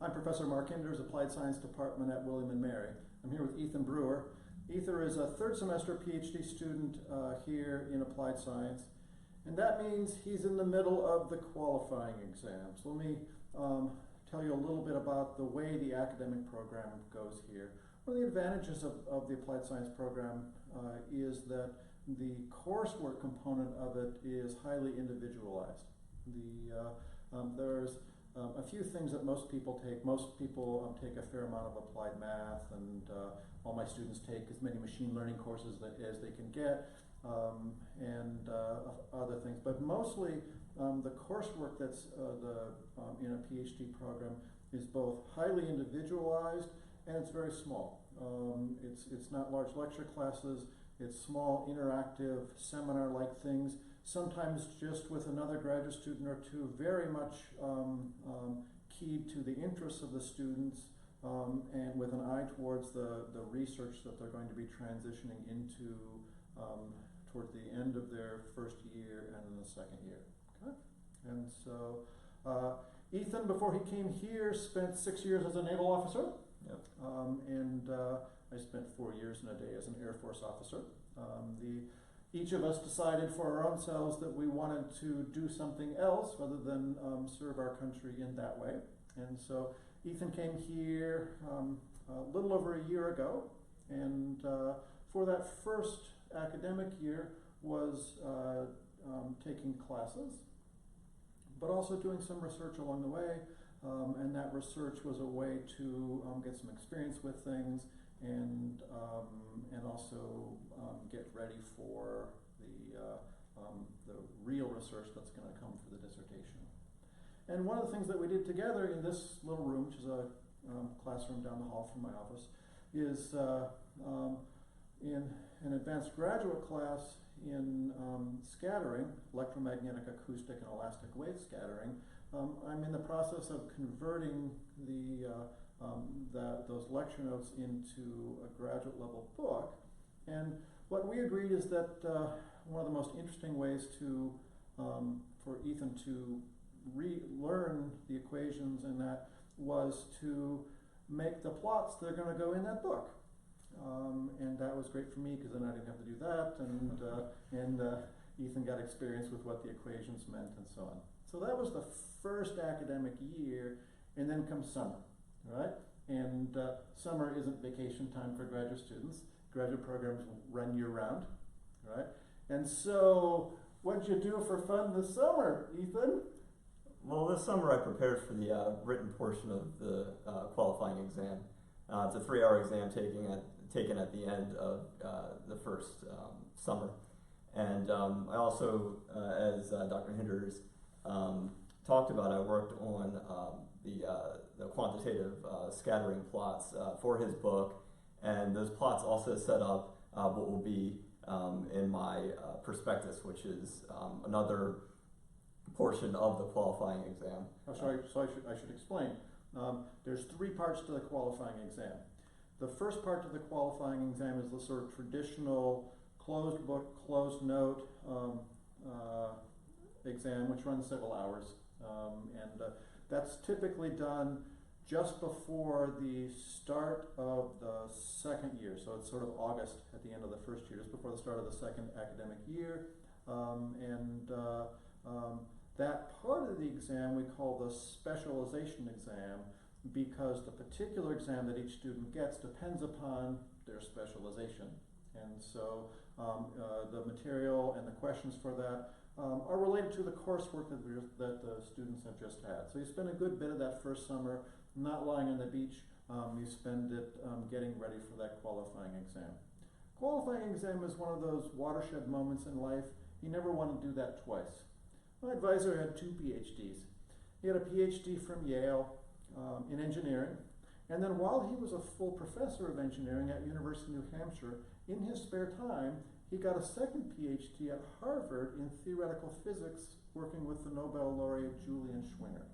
I'm Professor Mark Hinders, Applied Science Department at William & Mary. I'm here with Ethan Brewer. Ethan is a third semester PhD student here in Applied Science, and that means he's in the middle of the qualifying exams. Let me tell you a little bit about the way the academic program goes here. One of the advantages of the Applied Science program is that the coursework component of it is highly individualized. There's a few things that most people take. Most people take a fair amount of applied math, and all my students take as many machine learning courses as they can get, and other things. But mostly the coursework that's in a PhD program is both highly individualized and it's very small. It's not large lecture classes. It's small, interactive, seminar-like things, sometimes just with another graduate student or two, very much keyed to the interests of the students and with an eye towards the research that they're going to be transitioning into towards the end of their first year and in the second year. Okay? And so Ethan, before he came here, spent 6 years as a naval officer. Yep. I spent 4 years and a day as an Air Force officer. Each of us decided for our own selves that we wanted to do something else rather than serve our country in that way. And so Ethan came here a little over a year ago, and for that first academic year was taking classes, but also doing some research along the way. And that research was a way to get some experience with things and also get ready for the real research that's going to come for the dissertation. And one of the things that we did together in this little room, which is a classroom down the hall from my office, is in an advanced graduate class in scattering, electromagnetic, acoustic, and elastic wave scattering. I'm in the process of converting those lecture notes into a graduate level book. And what we agreed is that one of the most interesting ways for Ethan to relearn the equations and that was to make the plots that are going to go in that book. And that was great for me because then I didn't have to do that, and Ethan got experience with what the equations meant and so on. So that was the first academic year, and then comes summer, right? And summer isn't vacation time for graduate students. Graduate programs run year-round, right? And so, what'd you do for fun this summer, Ethan? Well, this summer I prepared for the written portion of the qualifying exam. It's a 3-hour exam taken at the end of the first summer. And I also, as Dr. Hinders talked about, I worked on the quantitative scattering plots for his book, and those plots also set up what will be in my prospectus, which is another portion of the qualifying exam. Oh, sorry, so I should explain. There's 3 parts to the qualifying exam. The first part of the qualifying exam is the sort of traditional closed book, closed note exam, which runs several hours. And that's typically done just before the start of the second year. So it's sort of August at the end of the first year, just before the start of the second academic year. That part of the exam we call the specialization exam, because the particular exam that each student gets depends upon their specialization. And so the material and the questions for that are related to the coursework that the students have just had. So you spend a good bit of that first summer not lying on the beach. You spend it getting ready for that qualifying exam. Qualifying exam is one of those watershed moments in life. You never want to do that twice. My advisor had 2 PhDs. He had a PhD from Yale in engineering, and then while he was a full professor of engineering at University of New Hampshire, in his spare time, he got a second PhD at Harvard in theoretical physics, working with the Nobel laureate Julian Schwinger.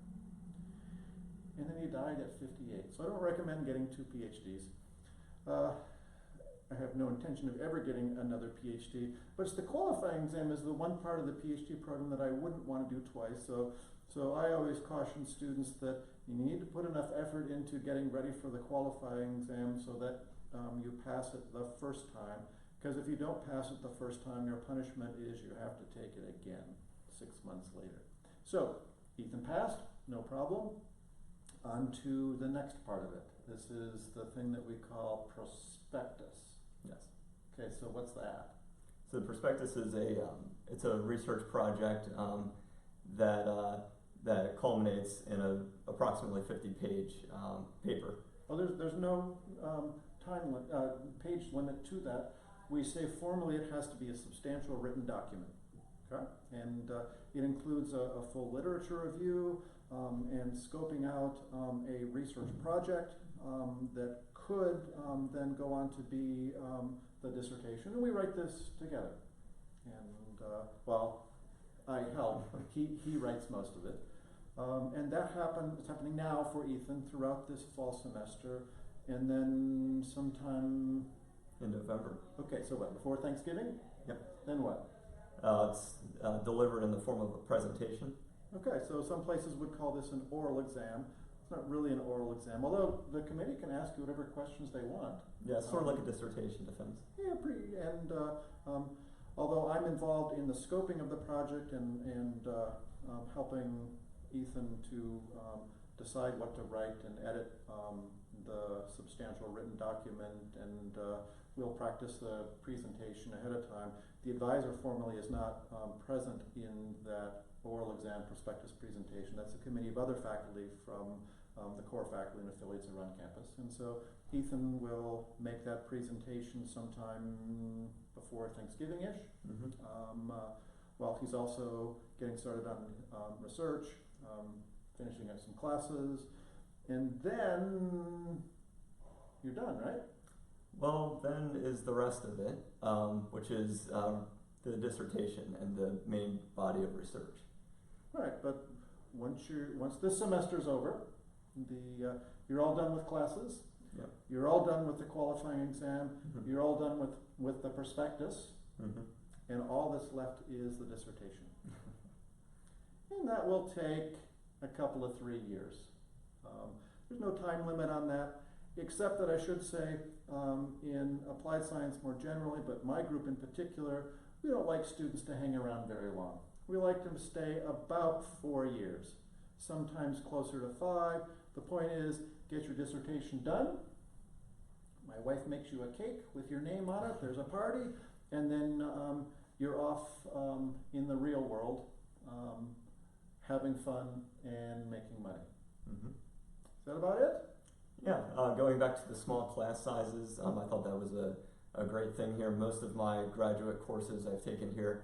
And then he died at 58. So I don't recommend getting 2 PhDs. I have no intention of ever getting another PhD, but the qualifying exam is the one part of the PhD program that I wouldn't want to do twice. So So I always caution students that you need to put enough effort into getting ready for the qualifying exam so that you pass it the first time. Because if you don't pass it the first time, your punishment is you have to take it again 6 months later. So Ethan passed, no problem. On to the next part of it. This is the thing that we call prospectus. Yes. Okay, so what's that? So the prospectus is it's a research project that culminates in a approximately 50-page paper. Oh, there's no page limit to that. We say formally it has to be a substantial written document. Okay, and it includes a full literature review and scoping out a research project that could then go on to be the dissertation. And we write this together. And well, I help. He writes most of it. And that it's happening now for Ethan throughout this fall semester. And then sometime In November. Okay, so what, before Thanksgiving? Yep. Then what? It's delivered in the form of a presentation. Okay, so some places would call this an oral exam. It's not really an oral exam, although the committee can ask you whatever questions they want. Yeah, it's sort of like a dissertation defense. Yeah, and although I'm involved in the scoping of the project and helping Ethan to decide what to write and edit the substantial written document, and we'll practice the presentation ahead of time. The advisor formally is not present in that oral exam prospectus presentation. That's a committee of other faculty from the core faculty and affiliates around campus. And so Ethan will make that presentation sometime before Thanksgiving-ish, while he's also getting started on research, finishing up some classes, and then you're done, right? Well, then is the rest of it, which is the dissertation and the main body of research. Right, but once this semester's over, you're all done with classes. Yep. You're all done with the qualifying exam. You're all done with the prospectus, and all that's left is the dissertation. And that will take a couple of 3 years. There's no time limit on that, except that I should say in applied science more generally, but my group in particular, we don't like students to hang around very long. We like them to stay about 4 years, sometimes closer to 5. The point is, get your dissertation done. My wife makes you a cake with your name on it. There's a party, and then you're off in the real world, having fun and making money. Is that about it? Yeah, going back to the small class sizes, I thought that was a great thing here. Most of my graduate courses I've taken here,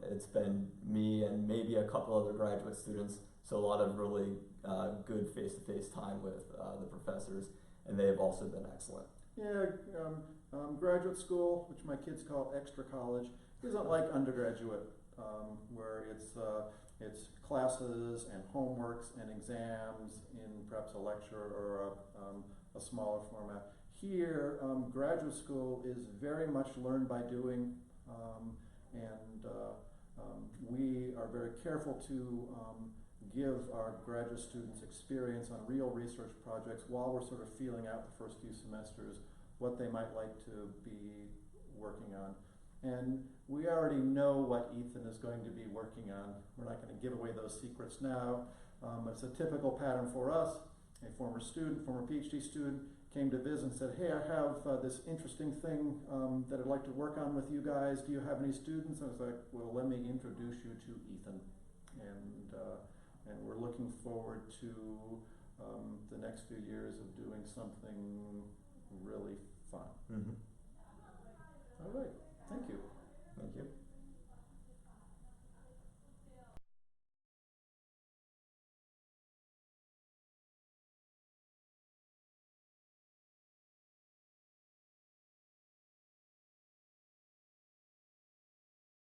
it's been me and maybe a couple other graduate students, so a lot of really good face-to-face time with the professors, and they have also been excellent. Yeah, graduate school, which my kids call extra college, isn't like undergraduate, where it's classes and homeworks and exams in perhaps a lecture or a smaller format. Here, graduate school is very much learned by doing, and we are very careful to give our graduate students experience on real research projects while we're sort of feeling out the first few semesters what they might like to be working on. And we already know what Ethan is going to be working on. We're not going to give away those secrets now. It's a typical pattern for us. A former PhD student, came to visit and said, hey, I have this interesting thing that I'd like to work on with you guys. Do you have any students? I was like, well, let me introduce you to Ethan. And we're looking forward to the next few years of doing something